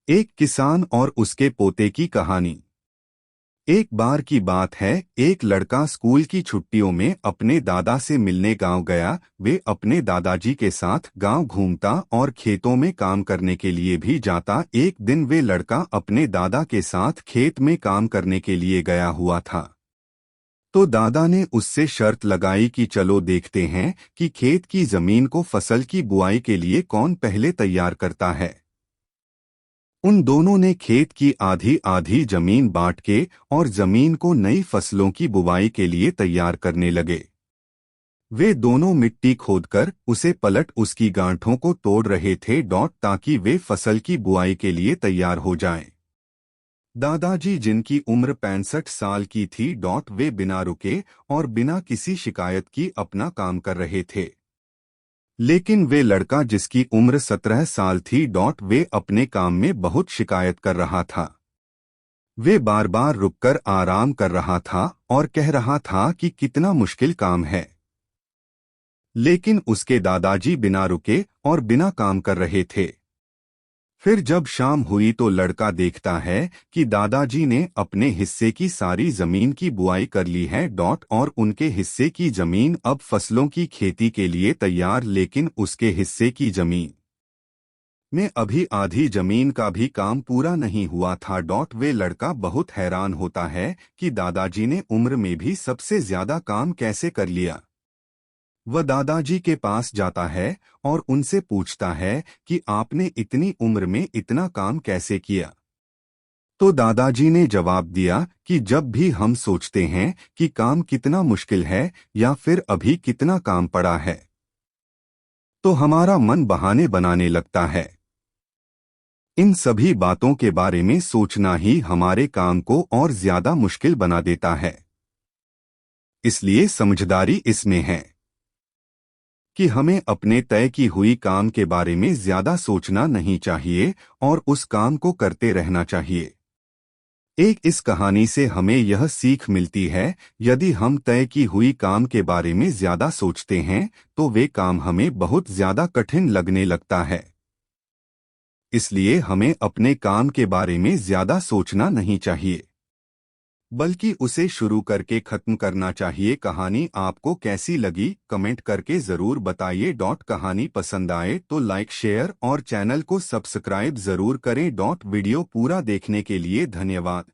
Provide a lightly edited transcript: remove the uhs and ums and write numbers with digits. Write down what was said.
एक किसान और उसके पोते की कहानी। एक बार की बात है, एक लड़का स्कूल की छुट्टियों में अपने दादा से मिलने गांव गया। वे अपने दादाजी के साथ गांव घूमता और खेतों में काम करने के लिए भी जाता। एक दिन वे लड़का अपने दादा के साथ खेत में काम करने के लिए गया हुआ था। तो दादा ने उससे शर्त लगाई कि चलो देखते हैं कि खेत की जमीन को फसल की बुआई के लिए कौन पहले तैयार करता है। उन दोनों ने खेत की आधी आधी जमीन बांट के और जमीन को नई फसलों की बुवाई के लिए तैयार करने लगे। वे दोनों मिट्टी खोदकर उसे पलट उसकी गांठों को तोड़ रहे थे ताकि वे फसल की बुआई के लिए तैयार हो जाएं। दादाजी, जिनकी उम्र 65 साल की थी, वे बिना रुके और बिना किसी शिकायत की अपना काम कर रहे थे। लेकिन वे लड़का, जिसकी उम्र 17 साल थी, वे अपने काम में बहुत शिकायत कर रहा था। वे बार बार रुककर आराम कर रहा था और कह रहा था कि कितना मुश्किल काम है। लेकिन उसके दादाजी बिना रुके और बिना काम कर रहे थे। फिर जब शाम हुई तो लड़का देखता है कि दादाजी ने अपने हिस्से की सारी जमीन की बुआई कर ली है और उनके हिस्से की जमीन अब फसलों की खेती के लिए तैयार, लेकिन उसके हिस्से की जमीन में अभी आधी जमीन का भी काम पूरा नहीं हुआ था। वे लड़का बहुत हैरान होता है कि दादाजी ने उम्र में भी सबसे ज्यादा काम कैसे कर लिया। वह दादाजी के पास जाता है और उनसे पूछता है कि आपने इतनी उम्र में इतना काम कैसे किया। तो दादाजी ने जवाब दिया कि जब भी हम सोचते हैं कि काम कितना मुश्किल है या फिर अभी कितना काम पड़ा है, तो हमारा मन बहाने बनाने लगता है। इन सभी बातों के बारे में सोचना ही हमारे काम को और ज्यादा मुश्किल बना देता है। इसलिए समझदारी इसमें है कि हमें अपने तय की हुई काम के बारे में ज्यादा सोचना नहीं चाहिए और उस काम को करते रहना चाहिए। इस कहानी से हमें यह सीख मिलती है, यदि हम तय की हुई काम के बारे में ज्यादा सोचते हैं तो वे काम हमें बहुत ज्यादा कठिन लगने लगता है। इसलिए हमें अपने काम के बारे में ज्यादा सोचना नहीं चाहिए, बल्कि उसे शुरू करके खत्म करना चाहिए। कहानी आपको कैसी लगी कमेंट करके जरूर बताइए। कहानी पसंद आए तो लाइक, शेयर और चैनल को सब्सक्राइब जरूर करें। वीडियो पूरा देखने के लिए धन्यवाद।